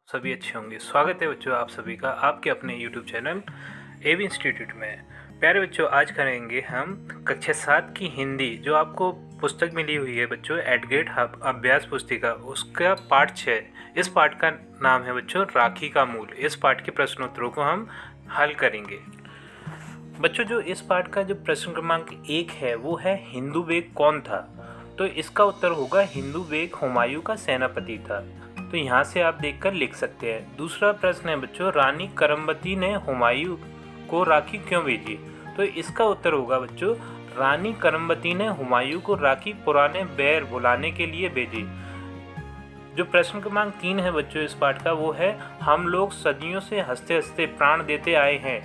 सभी अच्छे होंगे। स्वागत है बच्चों आप सभी का आपके अपने यूट्यूब चैनल एवी इंस्टीट्यूट में। प्यारे बच्चों, आज करेंगे हम कक्षा 7 की हिंदी, जो आपको पुस्तक मिली हुई है बच्चों एडग्रेड अभ्यास पुस्तिका, उसका पाठ 6। इस पाठ का नाम है बच्चों राखी का मूल। इस पाठ के प्रश्नोत्तरों को हम हल करेंगे। बच्चों, जो इस पाठ का जो प्रश्न क्रमांक 1 है वो है हिंदू बेग कौन था। तो इसका उत्तर होगा हिंदू बेग हुमायूं का सेनापति था। तो यहाँ से आप देखकर लिख सकते हैं। दूसरा प्रश्न है बच्चों, रानी करमबती ने हुमायूं को राखी क्यों भेजी। तो इसका उत्तर होगा बच्चों, रानी करमबती ने हुमायूं को राखी पुराने बैर भुलाने के लिए भेजी। जो प्रश्न क्रमांक 3 है बच्चों इस पाठ का, वो है हम लोग सदियों से हंसते हंसते प्राण देते आए हैं,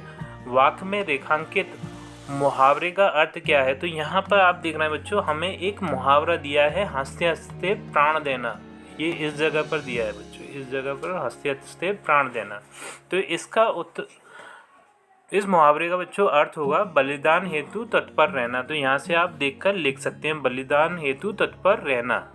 वाक्य में रेखांकित मुहावरे का अर्थ क्या है। तो यहाँ पर आप देख रहे हैं बच्चों, हमें एक मुहावरा दिया है हंसते हंसते प्राण देना। ये इस जगह पर दिया है बच्चों, इस जगह पर हंसते हंसते प्राण देना। तो इसका उत्तर, इस मुहावरे का बच्चों अर्थ होगा बलिदान हेतु तत्पर रहना। तो यहाँ से आप देखकर लिख सकते हैं बलिदान हेतु तत्पर रहना।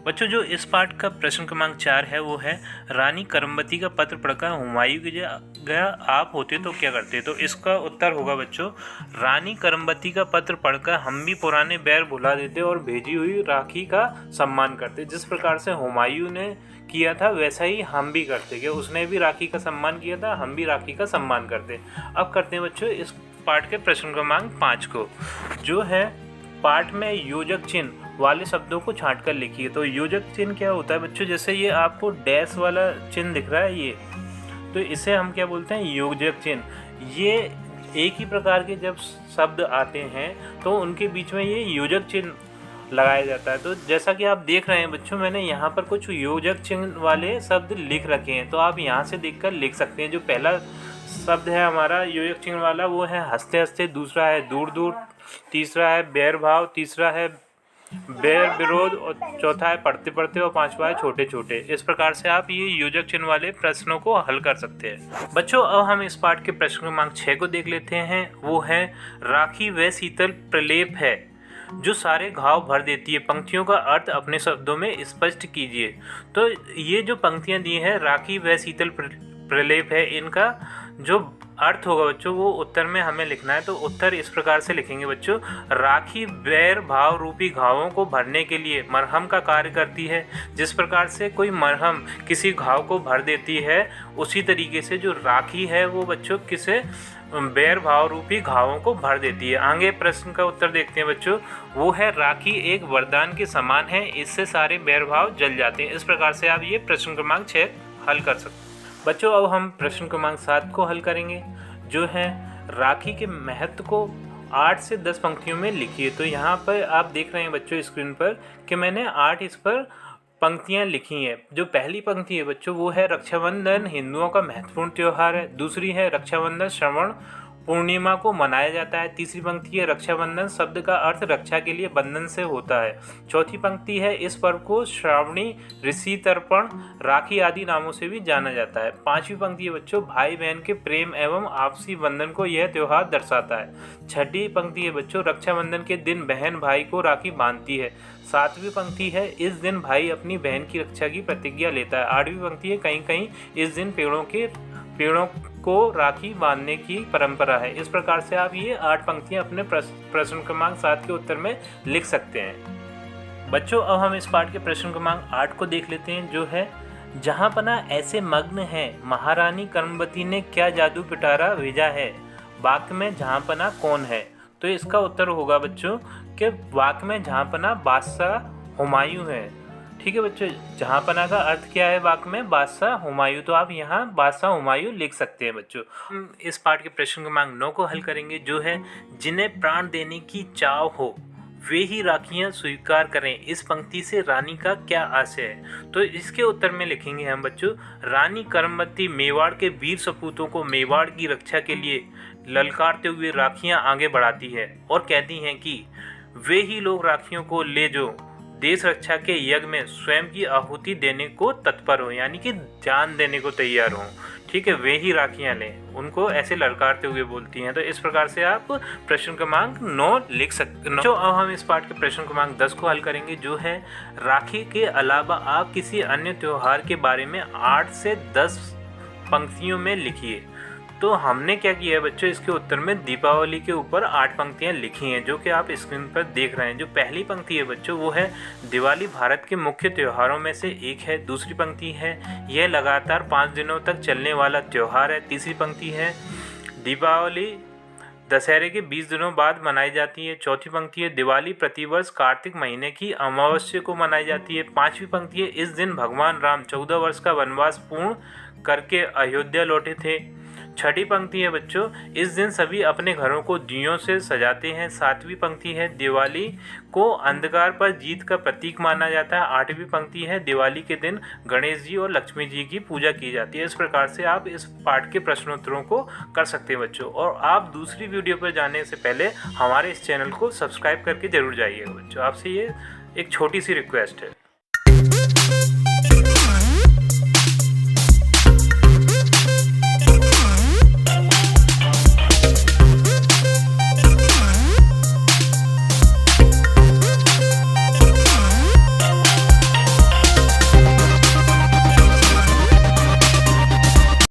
बच्चों, जो इस पाठ का प्रश्न क्रमांक 4 है वो है रानी करमबती का पत्र पढ़कर हुमायूं की जगह आप होते तो क्या करते। तो इसका उत्तर होगा बच्चों, रानी करमबती का पत्र पढ़कर हम भी पुराने बैर भुला देते और भेजी हुई राखी का सम्मान करते। जिस प्रकार से हुमायूं ने किया था वैसा ही हम भी करते। कि उसने भी राखी का सम्मान किया था, हम भी राखी का सम्मान करते। अब करते हैं बच्चों इस पाठ के प्रश्न क्रमांक 5 को, जो है पाठ में योजक चिन्ह वाले शब्दों को छांट कर लिखिए। तो योजक चिन्ह क्या होता है बच्चों, जैसे ये आपको डैश वाला चिन्ह दिख रहा है ये, तो इसे हम क्या बोलते हैं, योजक चिन्ह। ये एक ही प्रकार के जब शब्द आते हैं तो उनके बीच में ये योजक चिन्ह लगाया जाता है। तो जैसा कि आप देख रहे हैं बच्चों, मैंने यहाँ पर कुछ योजक चिन्ह वाले शब्द लिख रखे हैं, तो आप यहाँ से देखकर लिख सकते हैं। जो पहला शब्द है हमारा योजक चिन्ह वाला वो है हंसते हंसते, दूसरा है दूर दूर, तीसरा है बैर भाव, तीसरा है बैर विरोध, और चौथा है पढ़ते पढ़ते, और पांचवा है छोटे छोटे। इस प्रकार से आप ये योजक चिन्ह वाले प्रश्नों को हल कर सकते हैं। बच्चों, अब हम इस पाठ के प्रश्न क्रमांक 6 को देख लेते हैं। वो है राखी वह शीतल प्रलेप है जो सारे घाव भर देती है, पंक्तियों का अर्थ अपने शब्दों में स्पष्ट कीजिए। तो ये जो पंक्तियां दी है राखी वह शीतल प्रलेप है, इनका जो अर्थ होगा बच्चों वो उत्तर में हमें लिखना है। तो उत्तर इस प्रकार से लिखेंगे बच्चों, राखी बैर भाव रूपी घावों को भरने के लिए मरहम का कार्य करती है। जिस प्रकार से कोई मरहम किसी घाव को भर देती है, उसी तरीके से जो राखी है वो बच्चों किसे बैर भाव रूपी घावों को भर देती है। आगे प्रश्न का उत्तर देखते हैं बच्चों, वो है राखी एक वरदान के समान है, इससे सारे बैर भाव जल जाते हैं। इस प्रकार से आप ये प्रश्न क्रमांक 6 हल कर सकते हैं। बच्चों, अब हम प्रश्न क्रमांक 7 को हल करेंगे, जो है राखी के महत्व को 8 से 10 पंक्तियों में लिखिए। तो यहाँ पर आप देख रहे हैं बच्चों स्क्रीन पर कि मैंने 8 इस पर पंक्तियाँ लिखी हैं। जो पहली पंक्ति है बच्चों वो है रक्षाबंधन हिंदुओं का महत्वपूर्ण त्यौहार है। दूसरी है रक्षाबंधन श्रवण पूर्णिमा को मनाया जाता है। तीसरी पंक्ति है रक्षाबंधन शब्द का अर्थ रक्षा के लिए बंधन से होता है। चौथी पंक्ति है इस पर्व को श्रावणी, ऋषि तर्पण, राखी आदि नामों से भी जाना जाता है। पांचवी पंक्ति है बच्चों भाई बहन के प्रेम एवं आपसी बंधन को यह त्योहार दर्शाता है। छठी पंक्ति है बच्चों रक्षाबंधन के दिन बहन भाई को राखी बांधती है। सातवीं पंक्ति है इस दिन भाई अपनी बहन की रक्षा की प्रतिज्ञा लेता है। आठवीं पंक्ति है कहीं कहीं इस दिन पेड़ों को राखी बांधने की परंपरा है। इस प्रकार से आप ये 8 पंक्तियां अपने प्रश्न क्रमांक 7 के उत्तर में लिख सकते हैं। बच्चों, अब हम इस पाठ के प्रश्न क्रमांक 8 को देख लेते हैं, जो है जहांपना ऐसे मग्न है महारानी करमबती ने क्या जादू पिटारा भेजा है, वाक्य में जहांपना कौन है। तो इसका उत्तर होगा बच्चों कि वाक्य में जहांपना बादशाह हुमायूं है। ठीक है बच्चों, जहांपना का अर्थ क्या है वाक्य में, बादशाह हुमायूं। तो आप यहाँ बादशाह हुमायूं लिख सकते हैं बच्चों। हम इस पाठ के प्रश्न क्रमांक 9 को हल करेंगे, जो है जिन्हें प्राण देने की चाव हो वे ही राखियां स्वीकार करें। इस पंक्ति से रानी का क्या आशय है। तो इसके उत्तर में लिखेंगे हम बच्चों, रानी करमबती मेवाड़ के वीर सपूतों को मेवाड़ की रक्षा के लिए ललकारते हुए राखियां आगे बढ़ाती है और कहती हैं कि वे ही लोग राखियों को ले जो देश रक्षा के यज्ञ में स्वयं की आहुति देने को तत्पर हो, यानी कि जान देने को तैयार हो, ठीक है, वे ही राखियाँ लें, उनको ऐसे ललकारते हुए बोलती हैं। तो इस प्रकार से आप प्रश्न क्रमांक 9 लिख सकते। जो अब हम इस पाठ के प्रश्न क्रमांक 10 को हल करेंगे, जो है राखी के अलावा आप किसी अन्य त्योहार के बारे में 8 से 10 पंक्तियों में लिखिए। तो हमने क्या किया है बच्चों, इसके उत्तर में दीपावली के ऊपर 8 पंक्तियां लिखी हैं, जो कि आप स्क्रीन पर देख रहे हैं। जो पहली पंक्ति है बच्चों वो है दिवाली भारत के मुख्य त्योहारों में से एक है। दूसरी पंक्ति है यह लगातार 5 दिनों तक चलने वाला त्योहार है। तीसरी पंक्ति है दीपावली दशहरे के 20 दिनों बाद मनाई जाती है। चौथी पंक्ति है दिवाली प्रतिवर्ष कार्तिक महीने की अमावस्या को मनाई जाती है। पांचवी पंक्ति है इस दिन भगवान राम 14 वर्ष का वनवास पूर्ण करके अयोध्या लौटे थे। छठी पंक्ति है बच्चों इस दिन सभी अपने घरों को दियों से सजाते हैं। सातवीं पंक्ति है दिवाली को अंधकार पर जीत का प्रतीक माना जाता है। आठवीं पंक्ति है दिवाली के दिन गणेश जी और लक्ष्मी जी की पूजा की जाती है। इस प्रकार से आप इस पाठ के प्रश्नोत्तरों को कर सकते हैं बच्चों। और आप दूसरी वीडियो पर जाने से पहले हमारे इस चैनल को सब्सक्राइब करके जरूर जाइएगा बच्चों। आपसे ये एक छोटी सी रिक्वेस्ट है।